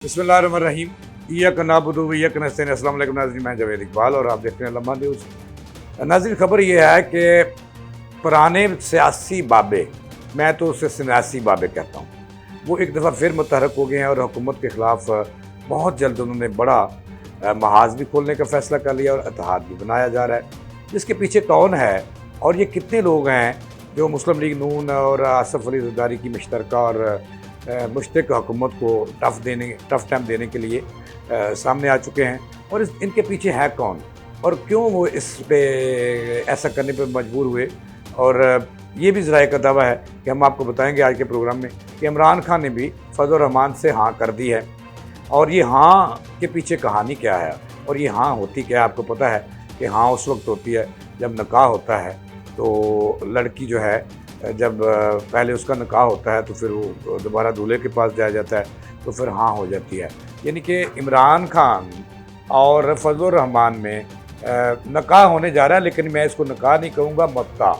बिस्मिल्लाहिर्रहमानिर्रहीम। इय्याका नअबुदु व इय्याका नस्तईन। अस्सलाम वालेकुम नाज़रीन, मैं जावेद इकबाल और आप देखते हैं लम्हा न्यूज़। नाज़रीन, खबर ये है कि पुराने सियासी बाबे, मैं तो उसे सियासी बाबे कहता हूँ, वो एक दफ़ा फिर मुतहरक हो गए हैं और हुकूमत के ख़िलाफ़ बहुत जल्द उन्होंने बड़ा महाज़ भी खोलने का फ़ैसला कर लिया और इत्तेहाद भी बनाया जा रहा है। जिसके पीछे कौन है और ये कितने लोग हैं जो मुस्लिम लीग नून और आसफ़ अली ज़रदारी की मुश्तरका और मुश्तरक हुकूमत को टफ़ टाइम देने के लिए सामने आ चुके हैं, और इनके पीछे है कौन और क्यों वो इस पे ऐसा करने पे मजबूर हुए। और ये भी ज़राए का दावा है कि हम आपको बताएंगे आज के प्रोग्राम में कि इमरान खान ने भी फजल रहमान से हाँ कर दी है, और ये हाँ के पीछे कहानी क्या है और ये हाँ होती क्या है। आपको पता है कि हाँ उस वक्त होती है जब निकाह होता है, तो लड़की जो है जब पहले उसका निकाह होता है तो फिर वो दोबारा दूल्हे के पास जाया जाता है, तो फिर हाँ हो जाती है। यानी कि इमरान खान और फजल रहमान में निकाह होने जा रहा है, लेकिन मैं इसको निकाह नहीं कहूँगा, मत्ता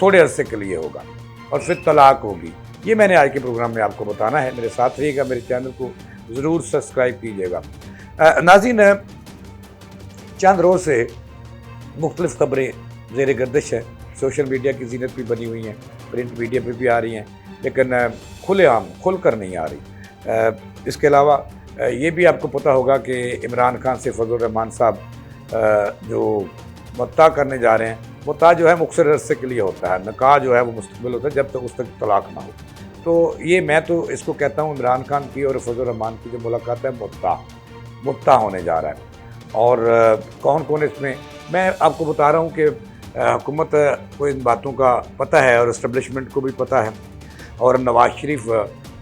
थोड़े अरसे के लिए होगा और फिर तलाक होगी। ये मैंने आज के प्रोग्राम में आपको बताना है। मेरे साथ रहिएगा, मेरे चैनल को ज़रूर सब्सक्राइब कीजिएगा। नाज़रीन, चंद रोज़ से मुख्तलिफ़ खबरें ज़ेर गर्दिश है, सोशल मीडिया की ज़ीनत भी बनी हुई हैं, प्रिंट मीडिया पे भी आ रही हैं, लेकिन खुलेआम खुल कर नहीं आ रही। इसके अलावा ये भी आपको पता होगा कि इमरान खान से फजल रहमान साहब जो मत्ता करने जा रहे हैं, मत्ता जो है मुख्तर अरसे के लिए होता है, निकाह जो है वो मुस्तक़बिल होता है जब तक उस तक तलाक ना हो। तो ये मैं तो इसको कहता हूँ इमरान खान की और फजल रहमान की जो मुलाकात है मुत्ता होने जा रहा है। और कौन कौन इसमें, मैं आपको बता रहा हूँ कि हुकूमत को इन बातों का पता है और इस्टबलिशमेंट को भी पता है, और नवाज़ शरीफ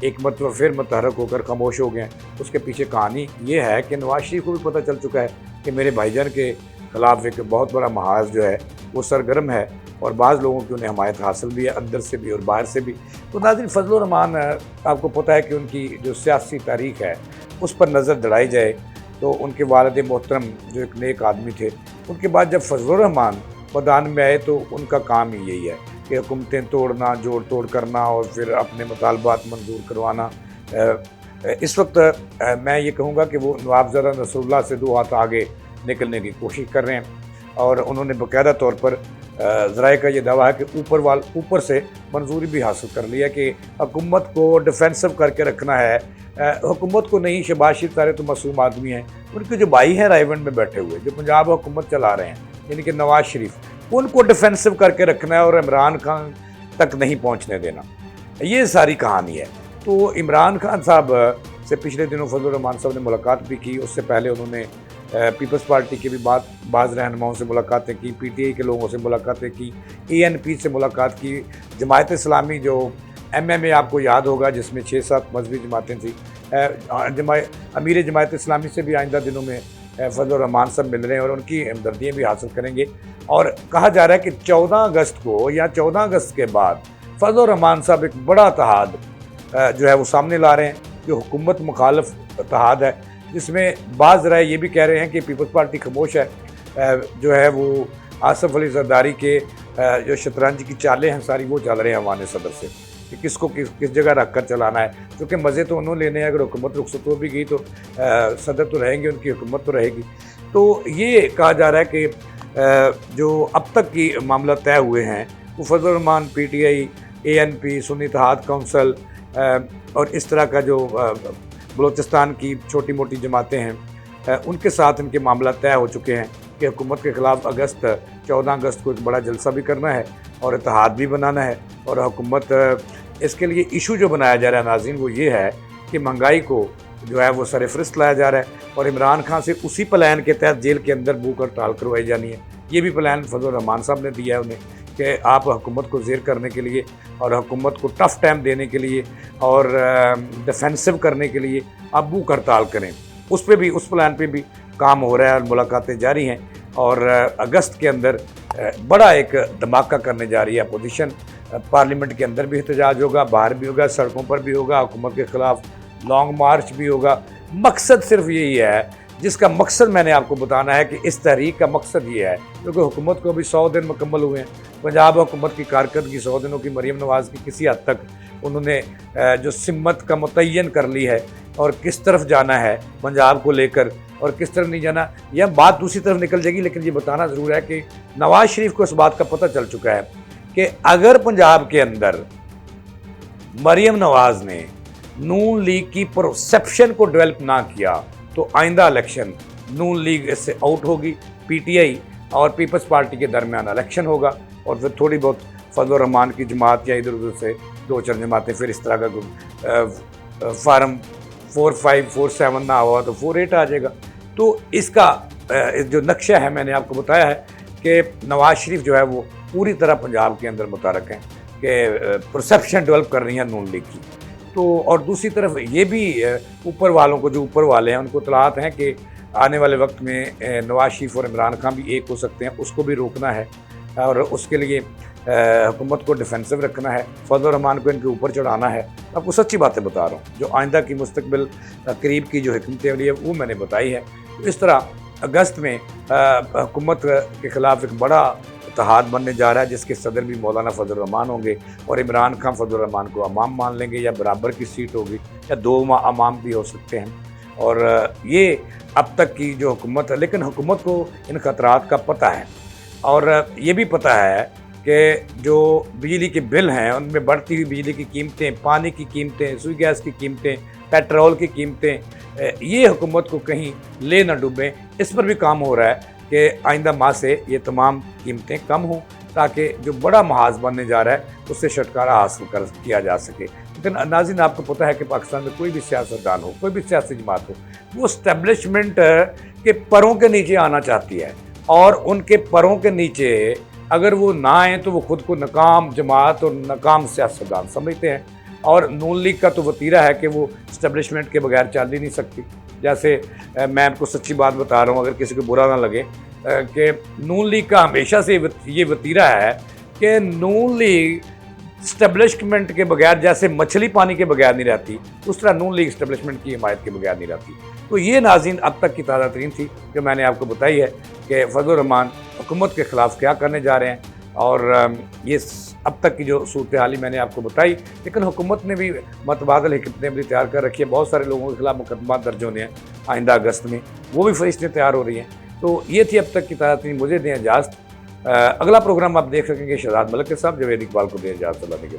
एक मरतबा फिर मुतहरक होकर खामोश हो गए हैं। उसके पीछे कहानी ये है कि नवाज़ शरीफ को भी पता चल चुका है कि मेरे भाईजान के ख़िलाफ़ एक बहुत बड़ा महाज जो है वो सरगर्म है, और बाज़ लोगों की उन्हें हमायत हासिल भी है, अंदर से भी और बाहर से भी। तो नाज़रीन, फजल रहमान, आपको पता है कि उनकी जो सियासी तारीख़ है उस पर नज़र दड़ाई जाए तो उनके वालिद मोहतरम जो एक नेक आदमी थे, उनके बाद जब फजल रहमान मैदान में आए तो उनका काम ही यही है कि हुकूमतें तोड़ना, जोड़ तोड़ करना और फिर अपने मुतालबात मंजूर करवाना। इस वक्त मैं ये कहूँगा कि वो नवाबज़ादा नसरुल्लाह से दो हाथ आगे निकलने की कोशिश कर रहे हैं, और उन्होंने बाकायदा तौर पर ज़राए का ये दावा है कि ऊपर से मंजूरी भी हासिल कर लिया कि हुकूमत को डिफेंसिव करके रखना है। हुकूमत को नहीं, शहबाज शरीफ सारे तो मासूम आदमी हैं, उनके जो भाई हैं रायवंड में बैठे हुए जो पंजाब हुकूमत चला रहे हैं, यानी कि नवाज़ शरीफ, उनको डिफेंसिव करके रखना है और इमरान खान तक नहीं पहुंचने देना। ये सारी कहानी है। तो इमरान खान साहब से पिछले दिनों फजल रहमान साहब ने मुलाकात भी की। उससे पहले उन्होंने पीपल्स पार्टी के भी बाज़ रहनुमाओं से मुलाकातें की, PTI के लोगों से मुलाकातें की, ANP से मुलाकात की, जमायत इस्लामी जो MMA आपको याद होगा जिसमें 6-7 मजहबी जमातें थी, अमीर जमायत इस्लामी से भी आइंदा दिनों में फजल रहमान साहब मिल रहे हैं और उनकी हमदर्दियाँ भी हासिल करेंगे। और कहा जा रहा है कि 14 अगस्त को या 14 अगस्त के बाद फजल रहमान साहब एक बड़ा इत्तेहाद जो है वो सामने ला रहे हैं, जो हुकूमत मुखालिफ इत्तेहाद है, जिसमें बाज़ राय ये भी कह रहे हैं कि पीपल्स पार्टी खामोश है, जो है वो आसफ़ अली ज़रदारी के जो शतरंज की चालें हैं सारी वो चल रहे हैं अवान सदर से कि किसको किस जगह रख कर चलाना है, क्योंकि मज़े तो उन्होंने लेने हैं। अगर हुकूमत रुखसत हो भी गई तो सदर तो रहेंगे, उनकी हुकूमत तो रहेगी। तो ये कहा जा रहा है कि जो अब तक की मामला तय हुए हैं वो Fazal Rahman, PTI, ANP, Sunni Ittehad council और इस तरह का जो बलूचिस्तान की छोटी मोटी जमातें हैं, उनके साथ इनके मामला तय हो चुके हैं कि हुकूमत के ख़िलाफ़ 14 अगस्त को एक बड़ा जलसा भी करना है और इत्तेहाद भी बनाना है। और हुकूमत इसके लिए इशू जो बनाया जा रहा है नाज़रीन वो ये है कि महंगाई को जो है वो सरफ़हरिस्त लाया जा रहा है, और इमरान खान से उसी प्लान के तहत जेल के अंदर भूख हड़ताल करवाई जानी है। ये भी प्लान फजल रहमान साहब ने दिया है उन्हें कि आप हुकूमत को ज़ेर करने के लिए और हुकूमत को टफ़ टाइम देने के लिए और डिफेंसिव करने के लिए आप भूख हड़ताल करें। उस प्लान पे भी काम हो रहा है और मुलाकातें जारी हैं, और अगस्त के अंदर बड़ा एक धमाका करने जा रही है अपोजिशन। पार्लियामेंट के अंदर भी एहतजाज होगा, बाहर भी होगा, सड़कों पर भी होगा, हुकूमत के ख़िलाफ़ लॉन्ग मार्च भी होगा। मकसद सिर्फ यही है, जिसका मकसद मैंने आपको बताना है कि इस तहरीक का मकसद ये है, क्योंकि हुकूमत को अभी 100 दिन मुकम्मल हुए हैं। पंजाब हुकूमत की कारकर्दगी 100 दिनों की मरीम नवाज़ की किसी हद तक उन्होंने जो सिम्मत का मुतय्यन कर ली है और किस तरफ जाना है पंजाब को लेकर और किस तरफ नहीं जाना, यह बात दूसरी तरफ निकल जाएगी। लेकिन ये बताना ज़रूर है कि नवाज शरीफ को इस बात का पता चल चुका है कि अगर पंजाब के अंदर मरियम नवाज ने नून लीग की परसेप्शन को डेवलप ना किया तो आइंदा इलेक्शन नून लीग इससे आउट होगी, पीटीआई और पीपल्स पार्टी के दरमियान इलेक्शन होगा और फिर थोड़ी बहुत फजल रहमान की जमात या इधर उधर से 2-4 जमातें, फिर इस तरह का फार्म 4-5 4-7 ना हुआ तो 4-8 आ जाएगा। तो इसका जो नक्शा है मैंने आपको बताया है कि नवाज शरीफ जो है वो पूरी तरह पंजाब के अंदर मुतारक हैं कि परसेप्शन डेवलप कर रही है नून लीग की। तो और दूसरी तरफ ये भी ऊपर वालों को, जो ऊपर वाले हैं उनको इत्तलात हैं कि आने वाले वक्त में नवाज शरीफ और इमरान खान भी एक हो सकते हैं, उसको भी रोकना है और उसके लिए हुकूमत को डिफेंसिव रखना है, फजल रहमान को इनके ऊपर चढ़ाना है। आपको सच्ची बातें बता रहा हूँ, जो आइंदा की मुस्तकबिल करीब की जो हिकमत अमली है वो मैंने बताई है। तो इस तरह अगस्त में हुकूमत के ख़िलाफ़ एक बड़ा इत्तेहाद बनने जा रहा है जिसके सदर भी मौलाना फजल रहमान होंगे और इमरान खान फजल रहमान को अमाम मान लेंगे या बराबर की सीट होगी या 2 अमाम भी हो सकते हैं। और ये अब तक की जो हुकूमत है, लेकिन हुकूमत को इन ख़तरात का पता है और ये भी पता है कि जो बिजली के बिल हैं उनमें बढ़ती हुई बिजली की कीमतें, पानी की कीमतें, सुई गैस की कीमतें, पेट्रोल की कीमतें, ये हुकूमत को कहीं ले न डूबें, इस पर भी काम हो रहा है कि आइंदा माह से ये तमाम कीमतें कम हों ताकि जो बड़ा महाज बनने जा रहा है उससे छुटकारा हासिल किया जा सके। लेकिन नाज़रीन, आपको पता है कि पाकिस्तान में कोई भी सियासतदान हो, कोई भी सियासी जमात हो, वो इस्टेब्लिशमेंट के परों के नीचे आना चाहती है और उनके परों के नीचे अगर वो ना आए तो वो खुद को नाकाम जमात और नाकाम सियासतदान समझते हैं। और नून लीग का तो वतीरा है कि वो इस्टेब्लिशमेंट के बगैर चल ही नहीं सकती। जैसे मैं आपको सच्ची बात बता रहा हूँ, अगर किसी को बुरा ना लगे, कि नून लीग का हमेशा से ये वतीरा है कि नून लीग इस्टेब्लिशमेंट के बगैर, जैसे मछली पानी के बगैर नहीं रहती, उस तरह नून लीग इस्टेब्लिशमेंट की हिमायत के बगैर नहीं रहती। तो ये नाज़रीन अब तक की ताज़ा तरीन थी जो मैंने आपको बताई है कि फजल रहमान हुकूमत के ख़िलाफ़ क्या करने जा रहे हैं और ये अब तक की जो सूरत हाल मैंने आपको बताई। लेकिन हुकूमत ने भी मतबादल हिकमत अमली तैयार कर रखी है, बहुत सारे लोगों के खिलाफ मुकदमा दर्ज होने हैं आइंदा अगस्त में, वो भी फरिश्तें तैयार हो रही हैं। तो ये थी अब तक की ताज़ा तरीन। मुझे दें इजाज़त, अगला प्रोग्राम आप देख सकेंगे शहजाद मलिक के साथ, जवेद इकबाल को दें इजाज़त।